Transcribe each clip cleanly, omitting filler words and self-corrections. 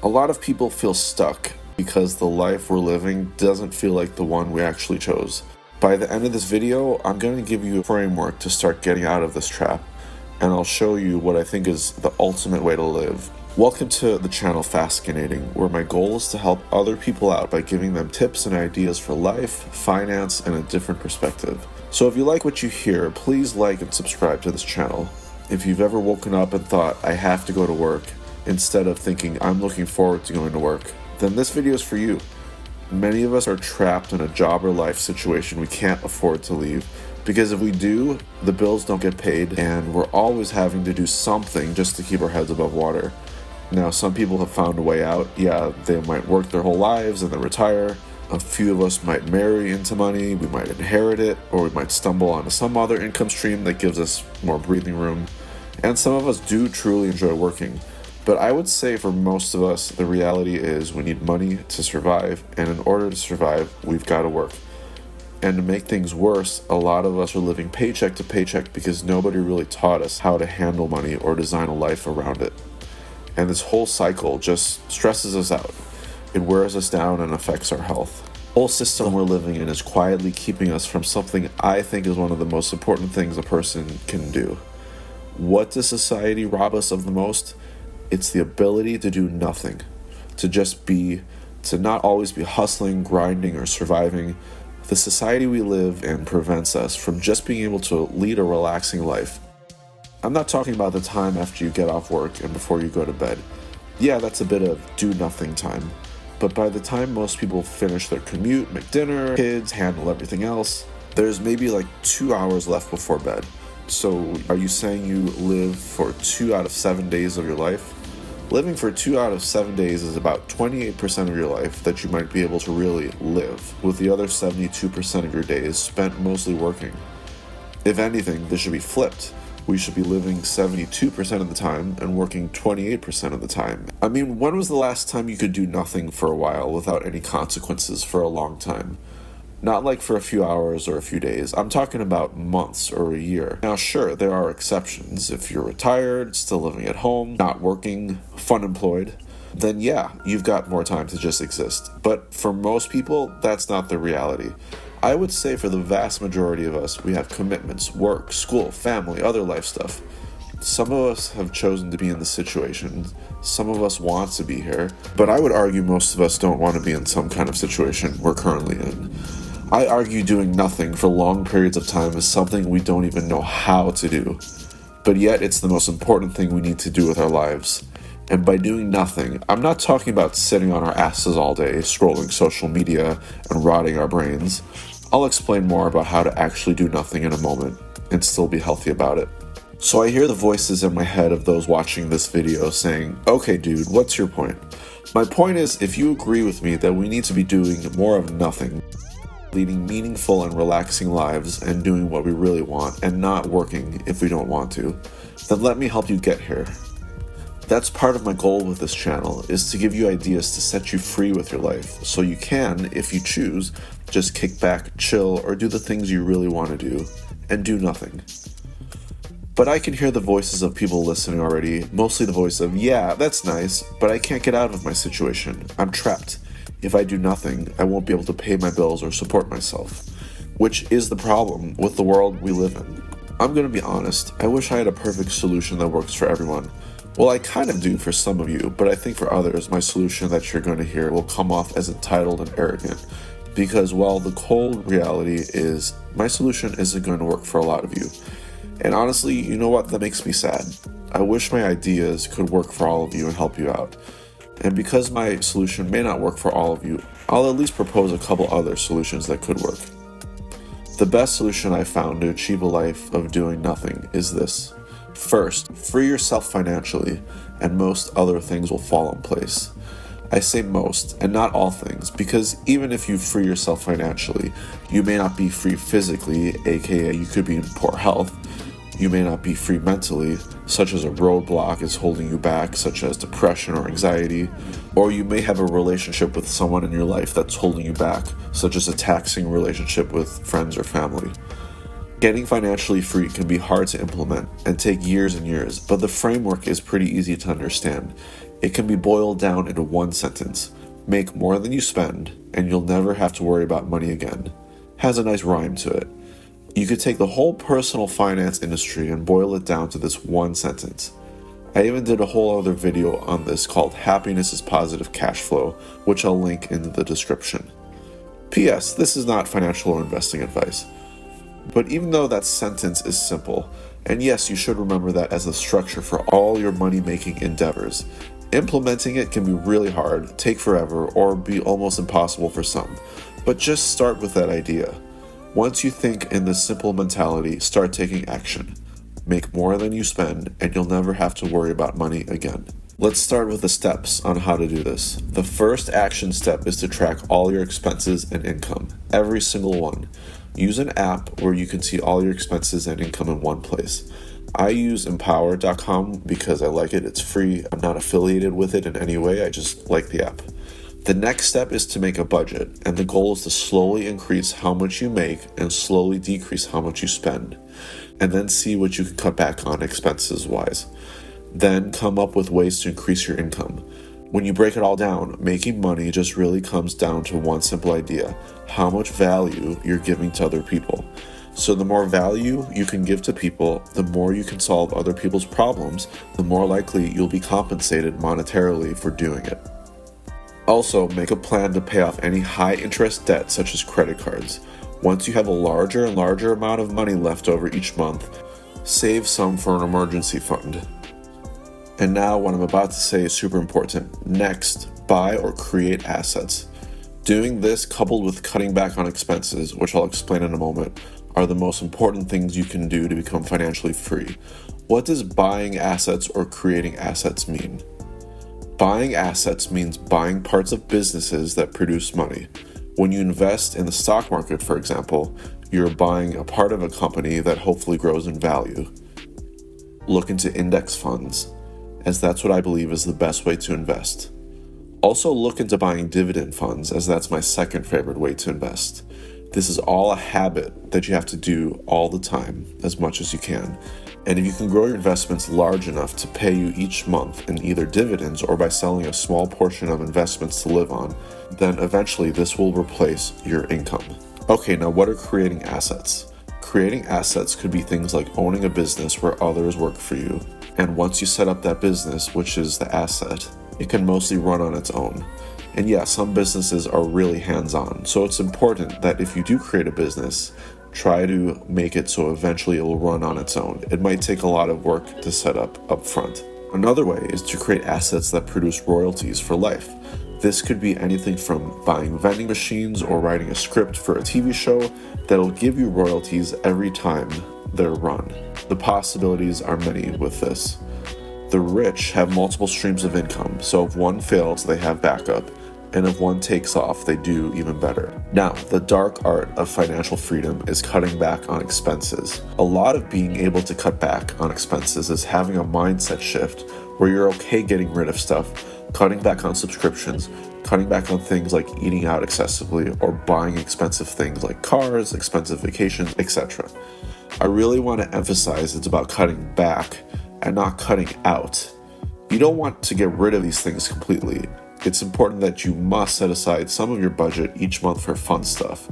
A lot of people feel stuck because the life we're living doesn't feel like the one we actually chose. By the end of this video, I'm going to give you a framework to start getting out of this trap, and I'll show you what I think is the ultimate way to live. Welcome to the channel Fascinating, where my goal is to help other people out by giving them tips and ideas for life, finance, and a different perspective. So if you like what you hear, please like and subscribe to this channel. If you've ever woken up and thought, I have to go to work, instead of thinking, I'm looking forward to going to work, then this video is for you. Many of us are trapped in a job or life situation we can't afford to leave, because if we do, the bills don't get paid, and we're always having to do something just to keep our heads above water. Now, some people have found a way out. Yeah, they might work their whole lives and then retire. A few of us might marry into money, we might inherit it, or we might stumble onto some other income stream that gives us more breathing room. And some of us do truly enjoy working. But I would say for most of us, the reality is we need money to survive, and in order to survive, we've got to work. And to make things worse, a lot of us are living paycheck to paycheck because nobody really taught us how to handle money or design a life around it. And this whole cycle just stresses us out. It wears us down and affects our health. The whole system we're living in is quietly keeping us from something I think is one of the most important things a person can do. What does society rob us of the most? It's the ability to do nothing, to just be, to not always be hustling, grinding, or surviving. The society we live in prevents us from just being able to lead a relaxing life. I'm not talking about the time after you get off work and before you go to bed. Yeah, that's a bit of do-nothing time. But by the time most people finish their commute, make dinner, kids, handle everything else, there's maybe like 2 hours left before bed. So are you saying you live for 2 out of 7 days of your life? Living for 2 out of 7 days is about 28% of your life that you might be able to really live, with the other 72% of your days spent mostly working. If anything, this should be flipped. We should be living 72% of the time and working 28% of the time. I mean, when was the last time you could do nothing for a while without any consequences for a long time? Not like for a few hours or a few days. I'm talking about months or a year. Now, sure, there are exceptions. If you're retired, still living at home, not working, unemployed, then yeah, you've got more time to just exist. But for most people, that's not the reality. I would say for the vast majority of us, we have commitments, work, school, family, other life stuff. Some of us have chosen to be in this situation. Some of us want to be here. But I would argue most of us don't want to be in some kind of situation we're currently in. I argue doing nothing for long periods of time is something we don't even know how to do. But yet it's the most important thing we need to do with our lives. And by doing nothing, I'm not talking about sitting on our asses all day, scrolling social media and rotting our brains. I'll explain more about how to actually do nothing in a moment and still be healthy about it. So I hear the voices in my head of those watching this video saying, okay dude, what's your point? My point is, if you agree with me that we need to be doing more of nothing, leading meaningful and relaxing lives and doing what we really want and not working if we don't want to, then let me help you get here. That's part of my goal with this channel, is to give you ideas to set you free with your life, so you can, if you choose, just kick back, chill, or do the things you really want to do, and do nothing. But I can hear the voices of people listening already, mostly the voice of, yeah, that's nice, but I can't get out of my situation. I'm trapped. If I do nothing, I won't be able to pay my bills or support myself, which is the problem with the world we live in. I'm going to be honest, I wish I had a perfect solution that works for everyone. Well, I kind of do for some of you, but I think for others, my solution that you're going to hear will come off as entitled and arrogant. Because, well, the cold reality is my solution isn't going to work for a lot of you. And honestly, you know what? That makes me sad. I wish my ideas could work for all of you and help you out. And because my solution may not work for all of you, I'll at least propose a couple other solutions that could work. The best solution I found to achieve a life of doing nothing is this. First, free yourself financially, and most other things will fall in place. I say most, and not all things, because even if you free yourself financially, you may not be free physically, aka you could be in poor health. You may not be free mentally, such as a roadblock is holding you back, such as depression or anxiety, or you may have a relationship with someone in your life that's holding you back, such as a taxing relationship with friends or family. Getting financially free can be hard to implement and take years and years, but the framework is pretty easy to understand. It can be boiled down into one sentence: make more than you spend, and you'll never have to worry about money again. Has a nice rhyme to it. You could take the whole personal finance industry and boil it down to this one sentence. I even did a whole other video on this called Happiness is Positive Cash Flow, which I'll link in the description. P.S. This is not financial or investing advice. But even though that sentence is simple, and yes, you should remember that as the structure for all your money-making endeavors, implementing it can be really hard, take forever, or be almost impossible for some. But just start with that idea. Once you think in this simple mentality, start taking action. Make more than you spend, and you'll never have to worry about money again. Let's start with the steps on how to do this. The first action step is to track all your expenses and income, every single one. Use an app where you can see all your expenses and income in one place. I use empower.com because I like it. It's free. I'm not affiliated with it in any way. I just like the app. The next step is to make a budget, and the goal is to slowly increase how much you make and slowly decrease how much you spend, and then see what you can cut back on expenses wise. Then come up with ways to increase your income. When you break it all down, making money just really comes down to one simple idea: how much value you're giving to other people. So the more value you can give to people, the more you can solve other people's problems, the more likely you'll be compensated monetarily for doing it. Also, make a plan to pay off any high-interest debt such as credit cards. Once you have a larger and larger amount of money left over each month, save some for an emergency fund. And now what I'm about to say is super important. Next, buy or create assets. Doing this coupled with cutting back on expenses, which I'll explain in a moment, are the most important things you can do to become financially free. What does buying assets or creating assets mean? Buying assets means buying parts of businesses that produce money. When you invest in the stock market, for example, you're buying a part of a company that hopefully grows in value. Look into index funds, as that's what I believe is the best way to invest. Also look into buying dividend funds, as that's my second favorite way to invest. This is all a habit that you have to do all the time, as much as you can. And if you can grow your investments large enough to pay you each month in either dividends or by selling a small portion of investments to live on, then eventually this will replace your income. Okay, now what are creating assets? Creating assets could be things like owning a business where others work for you. And once you set up that business, which is the asset, it can mostly run on its own. And yeah, some businesses are really hands-on, so it's important that if you do create a business, try to make it so eventually it will run on its own. It might take a lot of work to set up front. Another way is to create assets that produce royalties for life. This could be anything from buying vending machines or writing a script for a TV show that'll give you royalties every time they're run. The possibilities are many with this. The rich have multiple streams of income, so if one fails, they have backup, and if one takes off, they do even better. Now, the dark art of financial freedom is cutting back on expenses. A lot of being able to cut back on expenses is having a mindset shift where you're okay getting rid of stuff, cutting back on subscriptions, cutting back on things like eating out excessively or buying expensive things like cars, expensive vacations, etc. I really want to emphasize it's about cutting back and not cutting out. You don't want to get rid of these things completely. It's important that you must set aside some of your budget each month for fun stuff.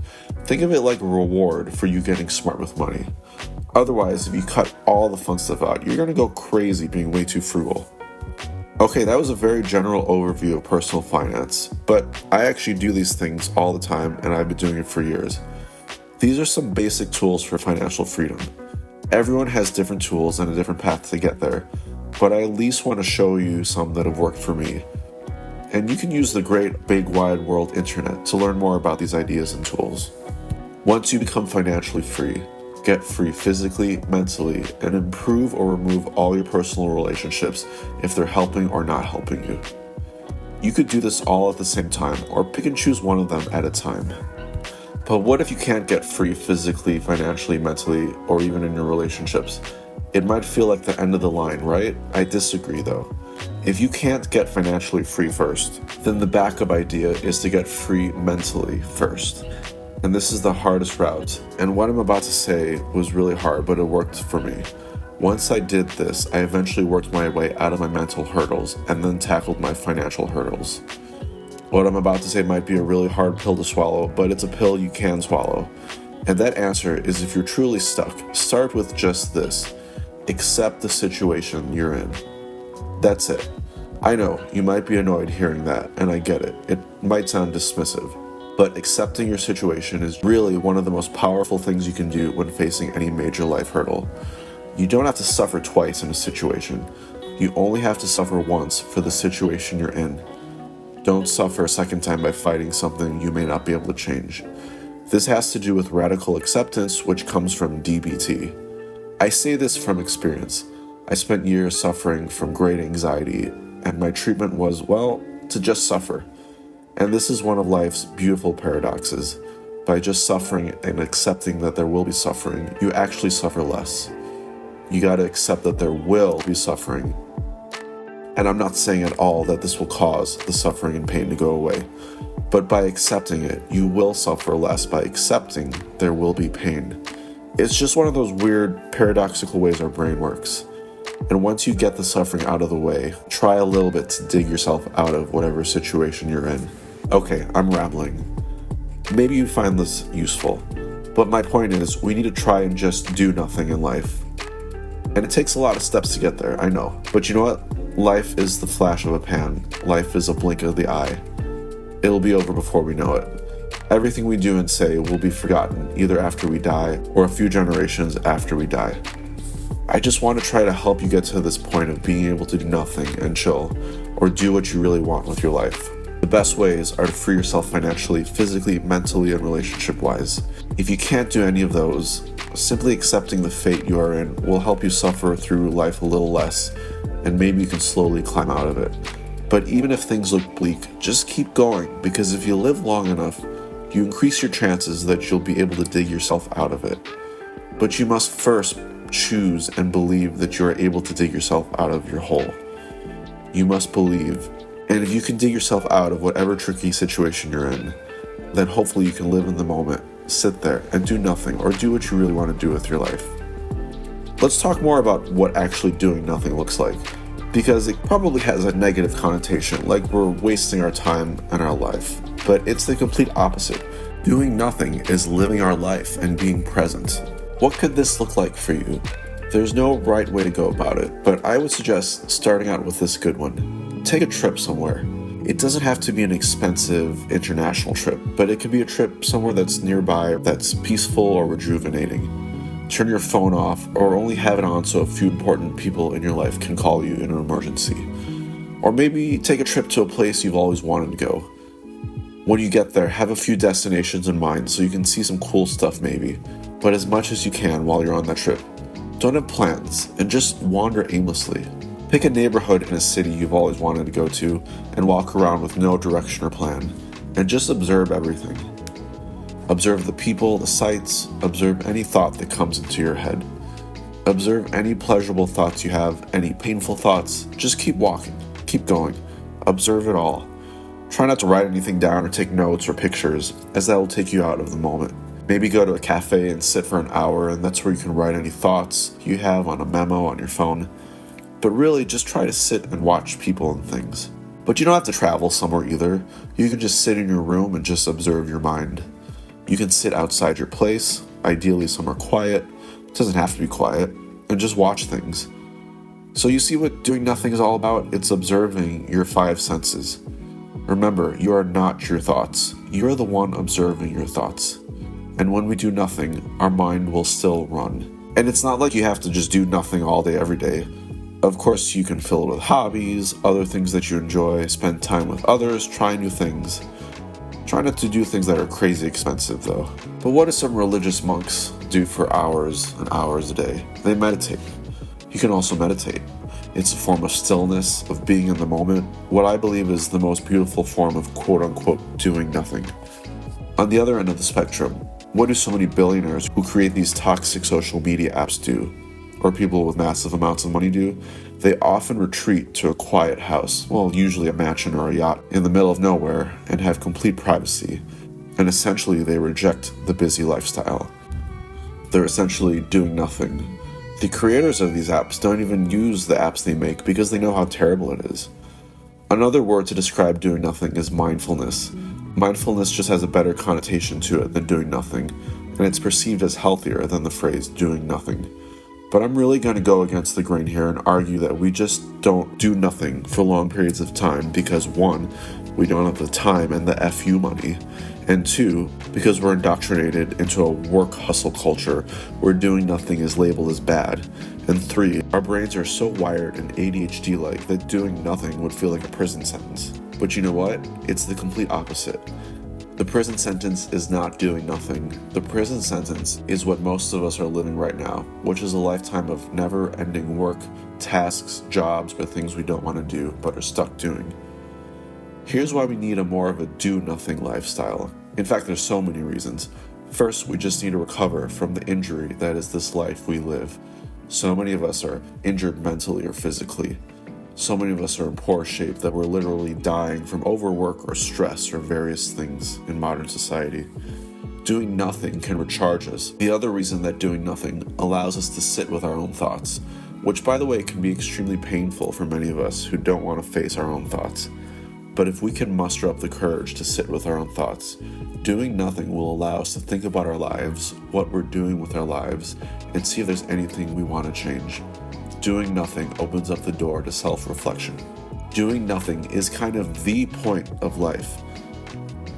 Think of it like a reward for you getting smart with money. Otherwise, if you cut all the fun stuff out, you're going to go crazy being way too frugal. Okay, that was a very general overview of personal finance, but I actually do these things all the time and I've been doing it for years. These are some basic tools for financial freedom. Everyone has different tools and a different path to get there, but I at least want to show you some that have worked for me. And you can use the great big wide world internet to learn more about these ideas and tools. Once you become financially free, get free physically, mentally, and improve or remove all your personal relationships if they're helping or not helping you. You could do this all at the same time or pick and choose one of them at a time. But what if you can't get free physically, financially, mentally, or even in your relationships? It might feel like the end of the line, right? I disagree though. If you can't get financially free first, then the backup idea is to get free mentally first. And this is the hardest route. And what I'm about to say was really hard, but it worked for me. Once I did this, I eventually worked my way out of my mental hurdles and then tackled my financial hurdles. What I'm about to say might be a really hard pill to swallow, but it's a pill you can swallow. And that answer is, if you're truly stuck, start with just this. Accept the situation you're in. That's it. I know, you might be annoyed hearing that, and I get it. It might sound dismissive, but accepting your situation is really one of the most powerful things you can do when facing any major life hurdle. You don't have to suffer twice in a situation. You only have to suffer once for the situation you're in. Don't suffer a second time by fighting something you may not be able to change. This has to do with radical acceptance, which comes from DBT. I say this from experience. I spent years suffering from great anxiety, and my treatment was, well, to just suffer. And this is one of life's beautiful paradoxes. By just suffering and accepting that there will be suffering, you actually suffer less. You gotta accept that there will be suffering. And I'm not saying at all that this will cause the suffering and pain to go away. But by accepting it, you will suffer less by accepting there will be pain. It's just one of those weird, paradoxical ways our brain works. And once you get the suffering out of the way, try a little bit to dig yourself out of whatever situation you're in. Okay, I'm rambling. Maybe you find this useful, but my point is, we need to try and just do nothing in life. And it takes a lot of steps to get there, I know. But you know what? Life is the flash of a pan. Life is a blink of the eye. It'll be over before we know it. Everything we do and say will be forgotten, either after we die or a few generations after we die. I just want to try to help you get to this point of being able to do nothing and chill, or do what you really want with your life. The best ways are to free yourself financially, physically, mentally, and relationship-wise. If you can't do any of those, simply accepting the fate you are in will help you suffer through life a little less, and maybe you can slowly climb out of it. But even if things look bleak, just keep going, because if you live long enough, you increase your chances that you'll be able to dig yourself out of it. But you must first choose and believe that you are able to dig yourself out of your hole. You must believe. And if you can dig yourself out of whatever tricky situation you're in, then hopefully you can live in the moment, sit there, and do nothing, or do what you really want to do with your life. Let's talk more about what actually doing nothing looks like, because it probably has a negative connotation, like we're wasting our time and our life. But it's the complete opposite. Doing nothing is living our life and being present. What could this look like for you? There's no right way to go about it, but I would suggest starting out with this good one. Take a trip somewhere. It doesn't have to be an expensive international trip, but it could be a trip somewhere that's nearby, that's peaceful or rejuvenating. Turn your phone off, or only have it on so a few important people in your life can call you in an emergency. Or maybe take a trip to a place you've always wanted to go. When you get there, have a few destinations in mind so you can see some cool stuff maybe, but as much as you can while you're on that trip. Don't have plans, and just wander aimlessly. Pick a neighborhood in a city you've always wanted to go to, and walk around with no direction or plan, and just observe everything. Observe the people, the sights, observe any thought that comes into your head. Observe any pleasurable thoughts you have, any painful thoughts. Just keep walking, keep going. Observe it all. Try not to write anything down or take notes or pictures, as that will take you out of the moment. Maybe go to a cafe and sit for an hour, and that's where you can write any thoughts you have on a memo on your phone. But really, just try to sit and watch people and things. But you don't have to travel somewhere either. You can just sit in your room and just observe your mind. You can sit outside your place, ideally somewhere quiet. It doesn't have to be quiet, and just watch things. So you see what doing nothing is all about? It's observing your 5 senses. Remember, you are not your thoughts. You are the one observing your thoughts. And when we do nothing, our mind will still run. And it's not like you have to just do nothing all day, every day. Of course, you can fill it with hobbies, other things that you enjoy, spend time with others, try new things. Try not to do things that are crazy expensive, though. But what do some religious monks do for hours and hours a day? They meditate. You can also meditate. It's a form of stillness, of being in the moment, what I believe is the most beautiful form of quote-unquote doing nothing. On the other end of the spectrum, what do so many billionaires who create these toxic social media apps do? Or people with massive amounts of money do? They often retreat to a quiet house, well, usually a mansion or a yacht, in the middle of nowhere, and have complete privacy. And essentially they reject the busy lifestyle. They're essentially doing nothing. The creators of these apps don't even use the apps they make because they know how terrible it is. Another word to describe doing nothing is mindfulness. Mindfulness just has a better connotation to it than doing nothing, and it's perceived as healthier than the phrase doing nothing. But I'm really going to go against the grain here and argue that we just don't do nothing for long periods of time because 1, we don't have the time and the FU money, and 2, because we're indoctrinated into a work hustle culture where doing nothing is labeled as bad, and 3, our brains are so wired and ADHD-like that doing nothing would feel like a prison sentence. But you know what? It's the complete opposite. The prison sentence is not doing nothing. The prison sentence is what most of us are living right now, which is a lifetime of never-ending work, tasks, jobs, or things we don't want to do but are stuck doing. Here's why we need a more of a do-nothing lifestyle. In fact, there's so many reasons. First, we just need to recover from the injury that is this life we live. So many of us are injured mentally or physically. So many of us are in poor shape that we're literally dying from overwork or stress or various things in modern society. Doing nothing can recharge us. The other reason that doing nothing allows us to sit with our own thoughts, which by the way can be extremely painful for many of us who don't want to face our own thoughts. But if we can muster up the courage to sit with our own thoughts, doing nothing will allow us to think about our lives, what we're doing with our lives, and see if there's anything we want to change. Doing nothing opens up the door to self-reflection. Doing nothing is kind of the point of life.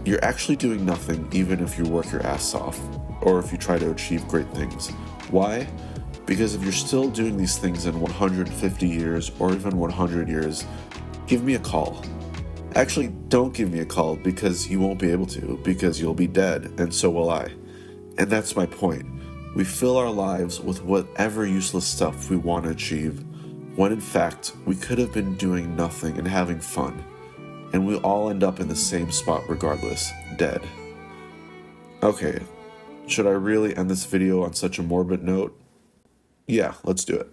You're actually doing nothing even if you work your ass off, or if you try to achieve great things. Why? Because if you're still doing these things in 150 years or even 100 years, give me a call. Actually, don't give me a call because you won't be able to, because you'll be dead, and so will I. And that's my point. We fill our lives with whatever useless stuff we want to achieve, when in fact, we could have been doing nothing and having fun. And we all end up in the same spot regardless, dead. Okay, should I really end this video on such a morbid note? Yeah, let's do it.